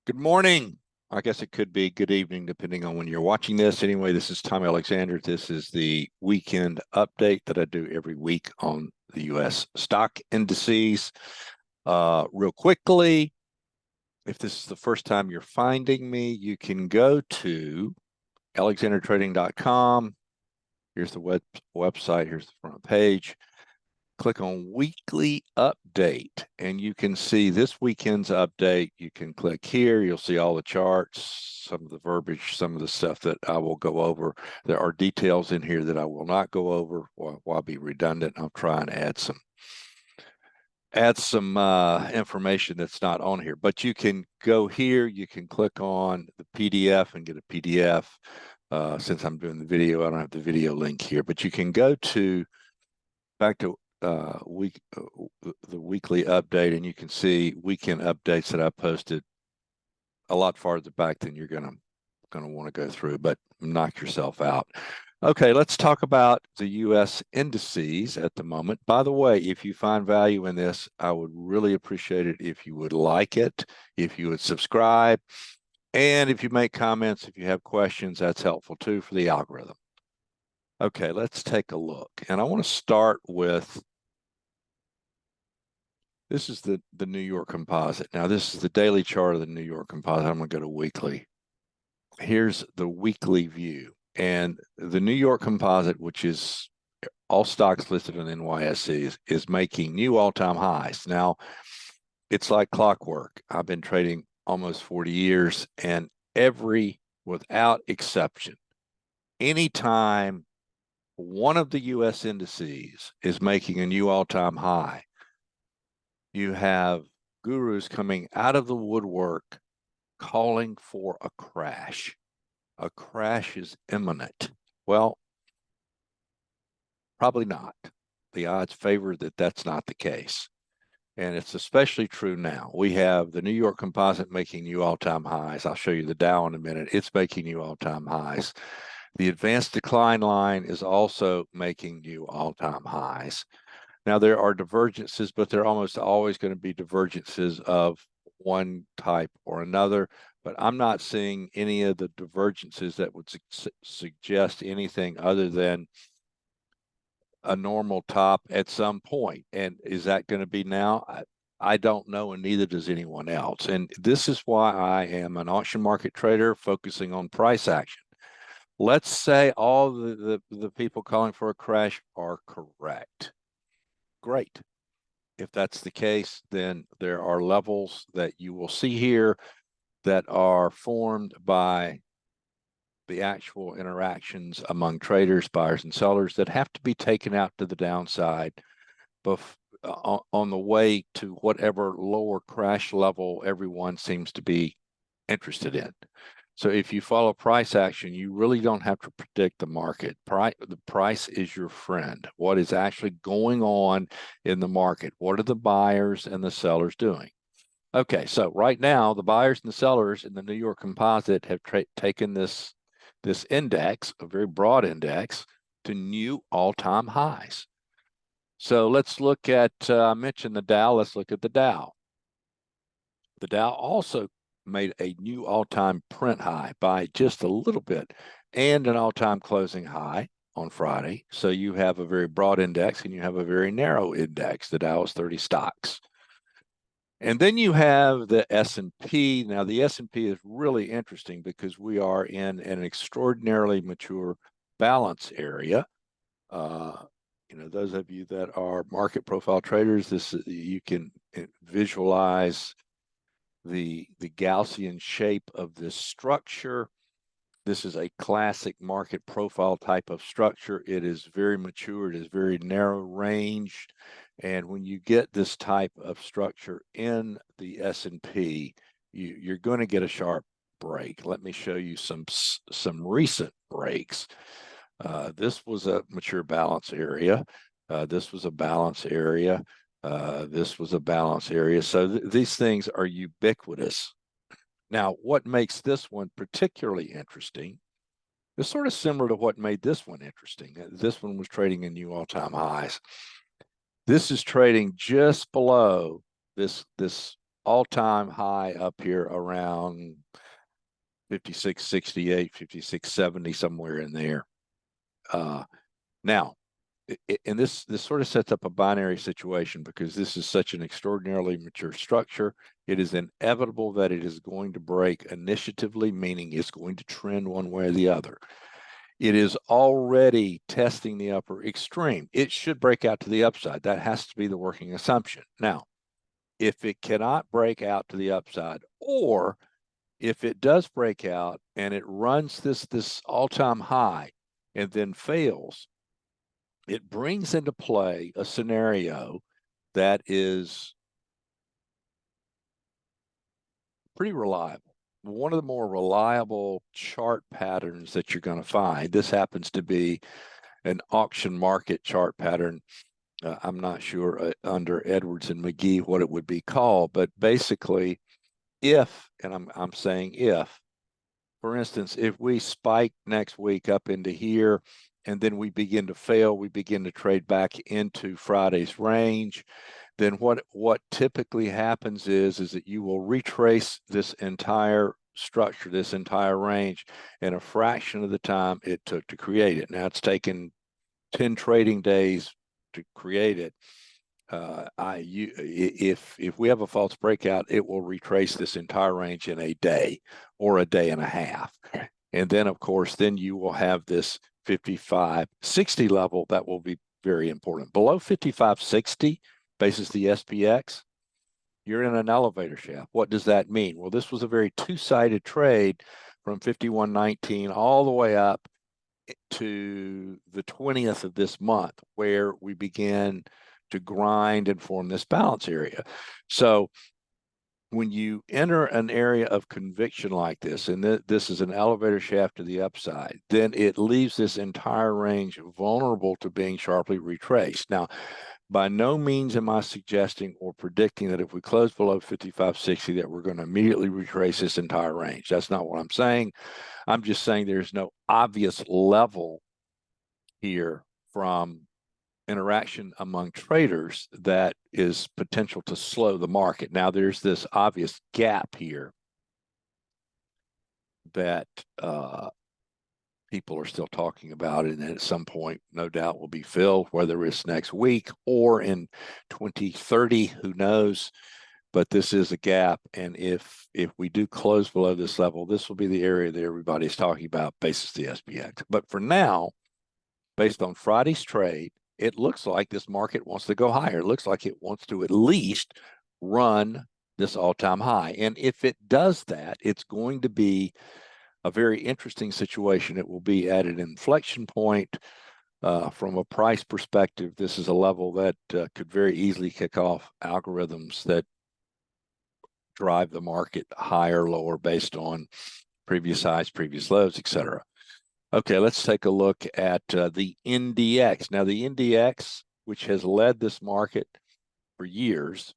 Good morning. I guess it could be good evening, depending on when you're watching this. Anyway, this is Tom Alexander. This is the weekend update that I do every week on the U.S. stock indices. Real quickly, if this is the first time you're finding me, you can go to alexandertrading.com. Here's the website. Here's the front page. Click on weekly update and you can see this weekend's update. You can click here. You'll see all the charts, some of the verbiage, some of the stuff that I will go over. There are details in here that I will not go over. While I'll be redundant, I'll try and add some information that's not on here. But you can go here. You can click on the PDF and get a PDF. Since I'm doing the video, I don't have the video link here, but you can go to back to the weekly update, and you can see weekend updates that I posted a lot farther back than you're gonna want to go through, but knock yourself out. Okay, let's talk about the U.S. indices at the moment. By the way, if you find value in this, I would really appreciate it if you would like it, if you would subscribe, and if you make comments, if you have questions, that's helpful too for the algorithm. Okay, let's take a look. And I want to start with, this is the New York Composite. Now, this is the daily chart of the New York Composite. I'm going to go to weekly. Here's the weekly view. And the New York Composite, which is all stocks listed on NYSE, is making new all-time highs. Now, it's like clockwork. I've been trading almost 40 years, and without exception, anytime one of the U.S. indices is making a new all-time high, you have gurus coming out of the woodwork calling for a crash. A crash is imminent. Well, probably not. The odds favor that that's not the case. And it's especially true now. We have the New York Composite making new all-time highs. I'll show you the Dow in a minute. It's making new all-time highs. The advanced decline line is also making new all-time highs. Now, there are divergences, but there are almost always going to be divergences of one type or another. But I'm not seeing any of the divergences that would suggest anything other than a normal top at some point. And is that going to be now? I don't know, and neither does anyone else. And this is why I am an auction market trader focusing on price action. Let's say all the people calling for a crash are correct. Great. If that's the case, then there are levels that you will see here that are formed by the actual interactions among traders, buyers, and sellers that have to be taken out to the downside on the way to whatever lower crash level everyone seems to be interested in. So if you follow price action, you really don't have to predict the market. The price is your friend. What is actually going on in the market? What are the buyers and the sellers doing? Okay, so right now, the buyers and the sellers in the New York Composite have taken this index, a very broad index, to new all-time highs. So let's look at, I mentioned the Dow, let's look at the Dow. The Dow also made a new all-time print high by just a little bit and an all-time closing high on Friday. So you have a very broad index and you have a very narrow index. The Dow is 30 stocks. And then you have the S&P. Now, the S&P is really interesting because we are in an extraordinarily mature balance area. Those of you that are market profile traders, you can visualize the Gaussian shape of this structure. This is a classic market profile type of structure. It is very mature. It is very narrow ranged. And when you get this type of structure in the S&P, you're going to get a sharp break. Let me show you some recent breaks. This was a mature balance area. This was a balance area. This was a balance area. So these things are ubiquitous. Now, what makes this one particularly interesting is sort of similar to what made this one interesting. This one was trading in new all-time highs. This is trading just below this all-time high up here around 56.68, 56.70, somewhere in there. Now, and this sort of sets up a binary situation because this is such an extraordinarily mature structure. It is inevitable that it is going to break initiatively, meaning it's going to trend one way or the other. It is already testing the upper extreme. It should break out to the upside. That has to be the working assumption. Now, if it cannot break out to the upside, or if it does break out and it runs this all-time high and then fails, it brings into play a scenario that is pretty reliable. One of the more reliable chart patterns that you're going to find. This happens to be an auction market chart pattern. I'm not sure under Edwards and McGee what it would be called, but basically, if, and I'm saying if, for instance, if we spike next week up into here and then we begin to fail, we begin to trade back into Friday's range, then what typically happens is that you will retrace this entire structure, this entire range, in a fraction of the time it took to create it. Now, it's taken 10 trading days to create it. If we have a false breakout, it will retrace this entire range in a day or a day and a half. And then, of course, then you will have this 55.60 level that will be very important. Below 55.60, basis the SPX, you're in an elevator shaft. What does that mean? Well, this was a very two-sided trade from 51.19 all the way up to the 20th of this month, where we began to grind and form this balance area. So when you enter an area of conviction like this, and this is an elevator shaft to the upside, then it leaves this entire range vulnerable to being sharply retraced. Now, by no means am I suggesting or predicting that if we close below 55.60 that we're going to immediately retrace this entire range. That's not what I'm saying. I'm just saying there's no obvious level here from interaction among traders that is potential to slow the market. Now, there's this obvious gap here that people are still talking about, and at some point, no doubt, will be filled, whether it's next week or in 2030, who knows. But this is a gap, and if we do close below this level, this will be the area that everybody's talking about, basis the SPX. But for now, based on Friday's trade, it looks like this market wants to go higher. It looks like it wants to at least run this all-time high. And if it does that, it's going to be a very interesting situation. It will be at an inflection point from a price perspective. This is a level that could very easily kick off algorithms that drive the market higher, lower, based on previous highs, previous lows, etc. Okay, let's take a look at the NDX. Now, the NDX, which has led this market for years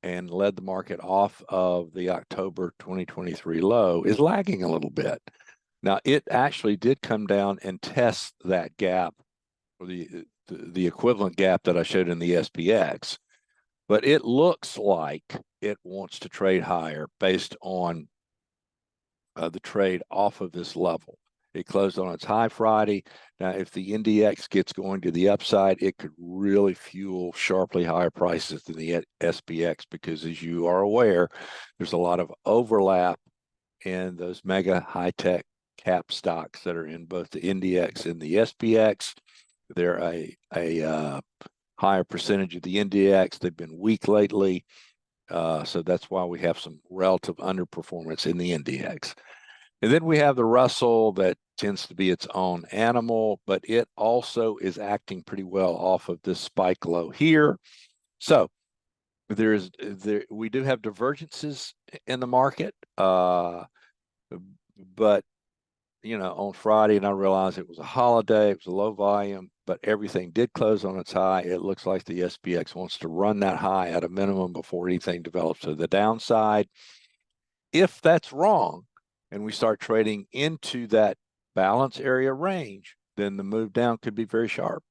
and led the market off of the October 2023 low, is lagging a little bit. Now, it actually did come down and test that gap, or the equivalent gap that I showed in the SPX, but it looks like it wants to trade higher based on the trade off of this level. It closed on its high Friday. Now, if the NDX gets going to the upside, it could really fuel sharply higher prices than the SPX, because, as you are aware, there's a lot of overlap in those mega high-tech cap stocks that are in both the NDX and the SPX. They're a higher percentage of the NDX. They've been weak lately, so that's why we have some relative underperformance in the NDX. And then we have the Russell, that tends to be its own animal, but it also is acting pretty well off of this spike low here. So we do have divergences in the market, but on Friday, and I realized it was a holiday, it was a low volume, but everything did close on its high. It looks like the SPX wants to run that high at a minimum before anything develops to the downside. If that's wrong, and we start trading into that balance area range, then the move down could be very sharp.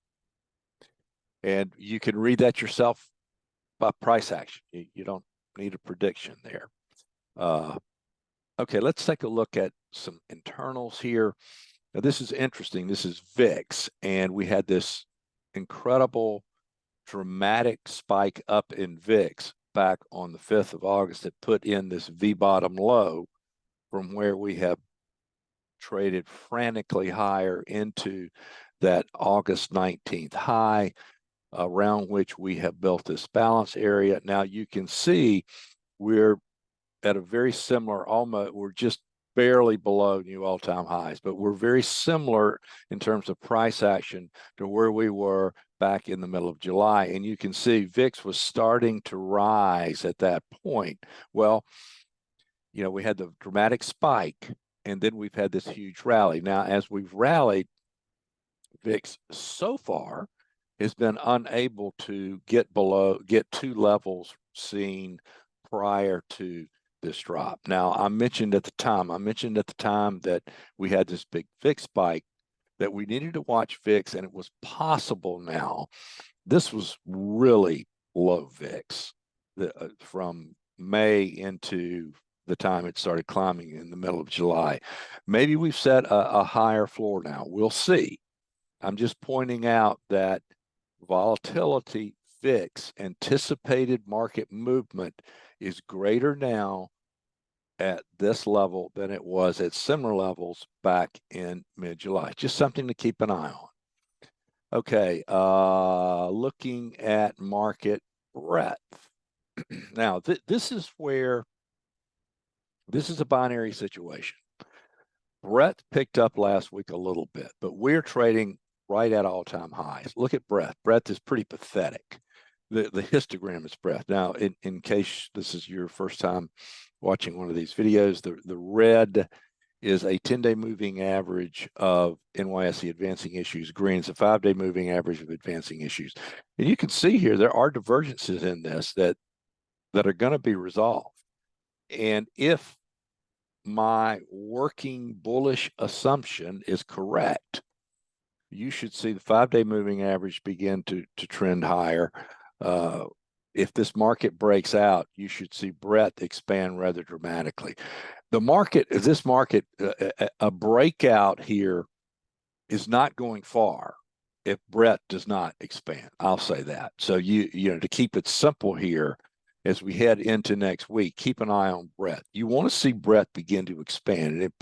And you can read that yourself by price action. You don't need a prediction there. Okay, let's take a look at some internals here. Now, this is interesting. This is VIX, and we had this incredible, dramatic spike up in VIX back on the 5th of August that put in this V-bottom low from where we have traded frantically higher into that August 19th high, around which we have built this balance area. Now you can see we're at a very similar, almost, we're just barely below new all-time highs, but we're very similar in terms of price action to where we were back in the middle of July. And you can see VIX was starting to rise at that point. Well, you know, we had the dramatic spike, and then we've had this huge rally. Now, as we've rallied, VIX so far has been unable to get to levels seen prior to this drop. Now, I mentioned at the time that we had this big VIX spike, that we needed to watch VIX, and it was possible now. This was really low VIX from May into the time it started climbing in the middle of July. Maybe we've set a higher floor now. We'll see. I'm just pointing out that volatility, VIX, anticipated market movement is greater now at this level than it was at similar levels back in mid-July. Just something to keep an eye on. Okay, looking at market breadth. Now, this is where, this is a binary situation. Breadth picked up last week a little bit, but we're trading right at all-time highs. Look at breadth. Breadth is pretty pathetic. The histogram is breadth. Now, in case this is your first time watching one of these videos, the red is a 10-day moving average of NYSE advancing issues. Green is a 5-day moving average of advancing issues. And you can see here there are divergences in this that are going to be resolved. And if my working bullish assumption is correct, you should see the 5-day moving average begin to trend higher. If this market breaks out, you should see breadth expand rather dramatically. The market, this market, a breakout here is not going far if breadth does not expand. I'll say that. So you know, to keep it simple here, as we head into next week, keep an eye on breadth. You want to see breadth begin to expand. And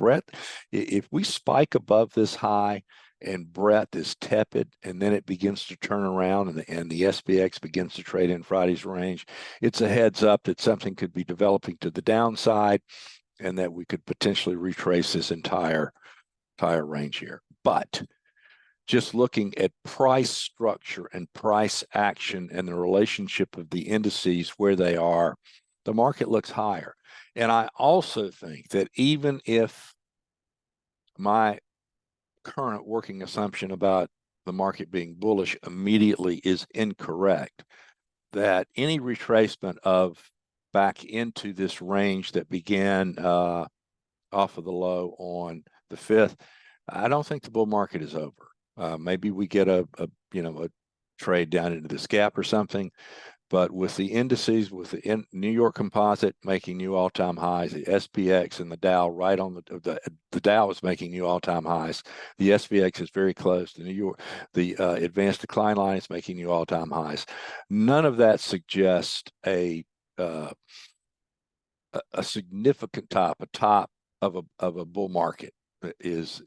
if we spike above this high and breadth is tepid, and then it begins to turn around and the SPX begins to trade in Friday's range, it's a heads up that something could be developing to the downside and that we could potentially retrace this entire range here. But just looking at price structure and price action and the relationship of the indices where they are, the market looks higher. And I also think that even if my current working assumption about the market being bullish immediately is incorrect, that any retracement of back into this range that began off of the low on the 5th, I don't think the bull market is over. Maybe we get a trade down into this gap or something, but with the indices, with the New York Composite making new all-time highs, the SPX and the Dow right on the Dow is making new all-time highs. The SPX is very close. The advanced decline line is making new all-time highs. None of that suggests a significant top of a bull market is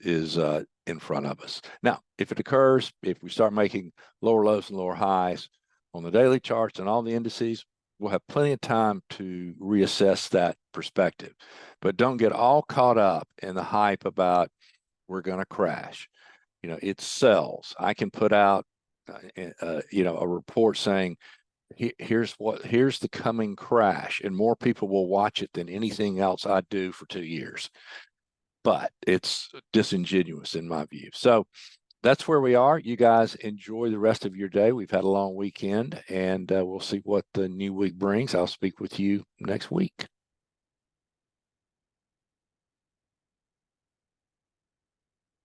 in front of us. Now, if it occurs, if we start making lower lows and lower highs on the daily charts and all the indices, we'll have plenty of time to reassess that perspective. But don't get all caught up in the hype about we're going to crash. You know, it sells. I can put out, a report saying, here's the coming crash, and more people will watch it than anything else I do for 2 years. But it's disingenuous in my view. So that's where we are. You guys enjoy the rest of your day. We've had a long weekend, and we'll see what the new week brings. I'll speak with you next week.